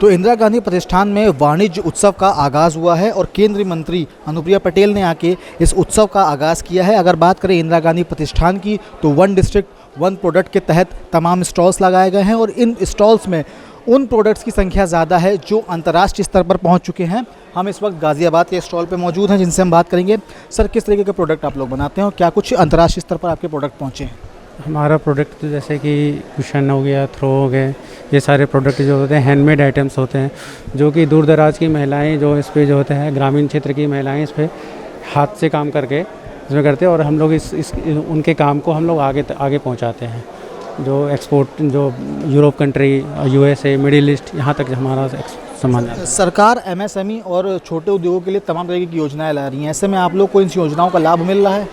तो इंदिरा गांधी प्रतिष्ठान में वाणिज्य उत्सव का आगाज़ हुआ है और केंद्रीय मंत्री अनुप्रिया पटेल ने आके इस उत्सव का आगाज़ किया है। अगर बात करें इंदिरा गांधी प्रतिष्ठान की तो वन डिस्ट्रिक्ट वन प्रोडक्ट के तहत तमाम स्टॉल्स लगाए गए हैं और इन स्टॉल्स में उन प्रोडक्ट्स की संख्या ज़्यादा है जो अंतर्राष्ट्रीय स्तर पर पहुंच चुके हैं। हम इस वक्त गाज़ियाबाद के स्टॉल पे मौजूद हैं जिनसे हम बात करेंगे। सर, किस तरीके के प्रोडक्ट आप लोग बनाते हैं और क्या कुछ अंतर्राष्ट्रीय स्तर पर आपके प्रोडक्ट पहुँचे हैं? हमारा प्रोडक्ट तो जैसे कि कुशन हो गया, थ्रो हो गए, ये सारे प्रोडक्ट जो होते हैं हैंडमेड आइटम्स होते हैं, जो कि दूर दराज की महिलाएं जो इस पे जो होते हैं, ग्रामीण क्षेत्र की महिलाएं इस पे हाथ से काम करके इसमें करते हैं और हम लोग उनके काम को हम लोग आगे पहुंचाते हैं। जो एक्सपोर्ट जो Europe country, USA, middle east, यहाँ तक हमारा सामान जाता है। सरकार एमएसएमई और छोटे उद्योगों के लिए तमाम तरह की योजनाएं ला रही हैं, ऐसे में आप लोग को इन योजनाओं का लाभ मिल रहा है?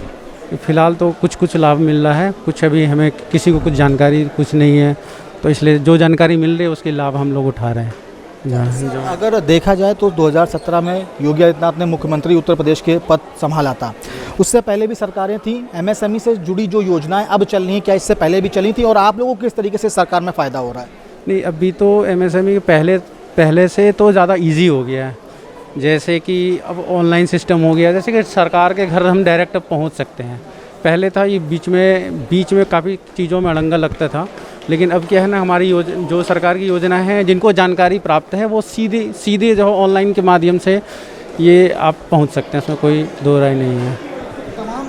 फ़िलहाल तो कुछ लाभ मिल रहा है, कुछ अभी हमें किसी को कुछ जानकारी कुछ नहीं है, तो इसलिए जो जानकारी मिल रही है उसके लाभ हम लोग उठा रहे हैं। अगर देखा जाए तो 2017 में योगी आदित्यनाथ ने मुख्यमंत्री उत्तर प्रदेश के पद संभाला था। उससे पहले भी सरकारें थीं, एमएसएमई से जुड़ी जो योजनाएं अब चल रही हैं, क्या इससे पहले भी चली थी और आप लोगों को किस तरीके से सरकार में फ़ायदा हो रहा है? नहीं, अभी तो एमएसएमई पहले से तो ज़्यादा ईजी हो गया है। जैसे कि अब ऑनलाइन सिस्टम हो गया, जैसे कि सरकार के घर हम डायरेक्ट अब पहुंच सकते हैं। पहले था ये बीच में काफ़ी चीज़ों में अड़ंगा लगता था, लेकिन अब क्या है ना, हमारी जो सरकार की योजना है, जिनको जानकारी प्राप्त है वो सीधे जो ऑनलाइन के माध्यम से ये आप पहुंच सकते हैं, इसमें कोई दो राय नहीं है।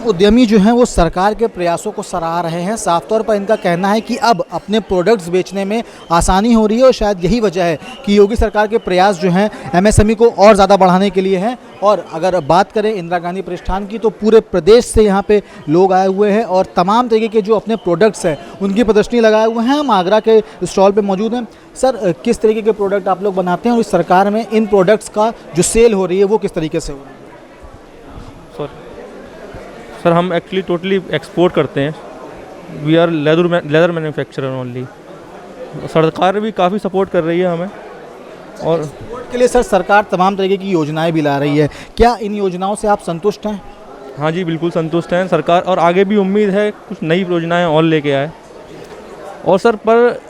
उद्यमी जो हैं वो सरकार के प्रयासों को सराह रहे हैं। साफ तौर पर इनका कहना है कि अब अपने प्रोडक्ट्स बेचने में आसानी हो रही है और शायद यही वजह है कि योगी सरकार के प्रयास जो हैं एमएसएमई को और ज़्यादा बढ़ाने के लिए हैं। और अगर बात करें इंदिरा गांधी प्रतिष्ठान की तो पूरे प्रदेश से यहाँ पे लोग आए हुए हैं और तमाम तरीके के जो अपने प्रोडक्ट्स हैं उनकी प्रदर्शनी लगाए हुए हैं। हम आगरा के स्टॉल पर मौजूद हैं। सर, किस तरीके के प्रोडक्ट आप लोग बनाते हैं और इस सरकार में इन प्रोडक्ट्स का जो सेल हो रही है वो किस तरीके से हो रही है? सर, हम एक्चुअली टोटली एक्सपोर्ट करते हैं। We are leather manufacturer only. सरकार भी काफ़ी सपोर्ट कर रही है हमें। और एक्सपोर्ट के लिए सर सरकार तमाम तरीके की योजनाएं भी ला रही है, क्या इन योजनाओं से आप संतुष्ट हैं? हाँ जी, बिल्कुल संतुष्ट हैं सरकार, और आगे भी उम्मीद है कुछ नई योजनाएं और लेके आए। और सर, पर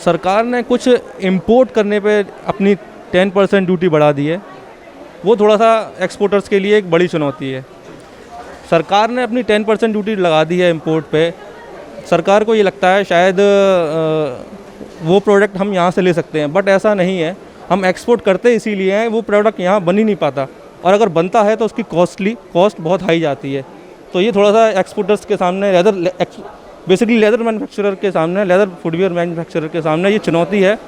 सरकार ने कुछ इम्पोर्ट करने पे अपनी 10% ड्यूटी बढ़ा दी है। वो थोड़ा सा एक्सपोर्टर्स के लिए एक बड़ी चुनौती है। सरकार ने अपनी 10% ड्यूटी लगा दी है इंपोर्ट पे। सरकार को ये लगता है शायद वो प्रोडक्ट हम यहाँ से ले सकते हैं, बट ऐसा नहीं है। हम एक्सपोर्ट करते इसीलिए हैं, वो प्रोडक्ट यहाँ बन ही नहीं पाता, और अगर बनता है तो उसकी कॉस्ट बहुत हाई जाती है। तो ये थोड़ा सा एक्सपोर्टर्स के सामने, बेसिकली लेदर मैन्युफैक्चरर के सामने, लेदर फुटवेयर मैन्युफैक्चरर के सामने ये चुनौती है।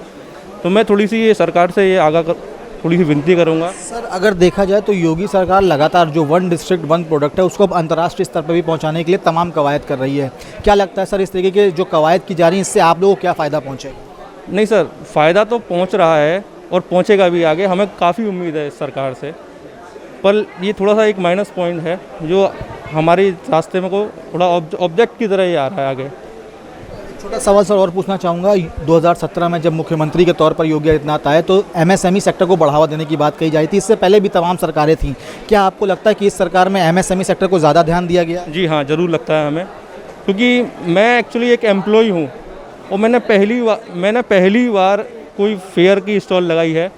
तो मैं थोड़ी सी ये सरकार से ये थोड़ी सी विनती करूंगा। सर, अगर देखा जाए तो योगी सरकार लगातार जो वन डिस्ट्रिक्ट वन प्रोडक्ट है उसको अब अंतर्राष्ट्रीय स्तर पर भी पहुंचाने के लिए तमाम कवायद कर रही है। क्या लगता है सर, इस तरीके के जो कवायद की जा रही है इससे आप लोगों को क्या फ़ायदा पहुंचेगा? नहीं सर, फ़ायदा तो पहुंच रहा है और पहुंचेगा भी आगे। हमें काफ़ी उम्मीद है इस सरकार से, पर ये थोड़ा सा एक माइनस पॉइंट है जो हमारे रास्ते में को थोड़ा ऑब्जेक्ट की तरह ही आ रहा है आगे। छोटा सवाल सर और पूछना चाहूँगा, 2017 में जब मुख्यमंत्री के तौर पर योगी आदित्यनाथ आए तो एमएसएमई सेक्टर को बढ़ावा देने की बात कही जाती थी। इससे पहले भी तमाम सरकारें थीं। क्या आपको लगता है कि इस सरकार में एमएसएमई सेक्टर को ज़्यादा ध्यान दिया गया? जी हाँ, ज़रूर लगता है हमें, क्योंकि मैं एक्चुअली एक एम्प्लॉय हूँ और मैंने पहली बार कोई फेयर की स्टॉल लगाई है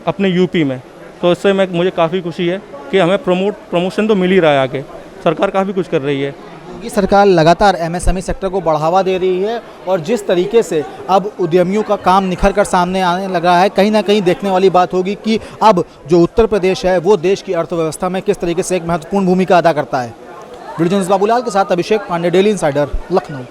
अपने यूपी में। तो इससे मुझे काफ़ी खुशी है कि हमें प्रमोशन तो मिल ही रहा है आगे। सरकार काफ़ी कुछ कर रही है। योगी सरकार लगातार एमएसएमई सेक्टर को बढ़ावा दे रही है और जिस तरीके से अब उद्यमियों का काम निखर कर सामने आने लगा है, कहीं ना कहीं देखने वाली बात होगी कि अब जो उत्तर प्रदेश है वो देश की अर्थव्यवस्था में किस तरीके से एक महत्वपूर्ण भूमिका अदा करता है। वीडियो जर्नलिस्ट बाबूलाल के साथ अभिषेक पांडे, डेली इंसाइडर, लखनऊ।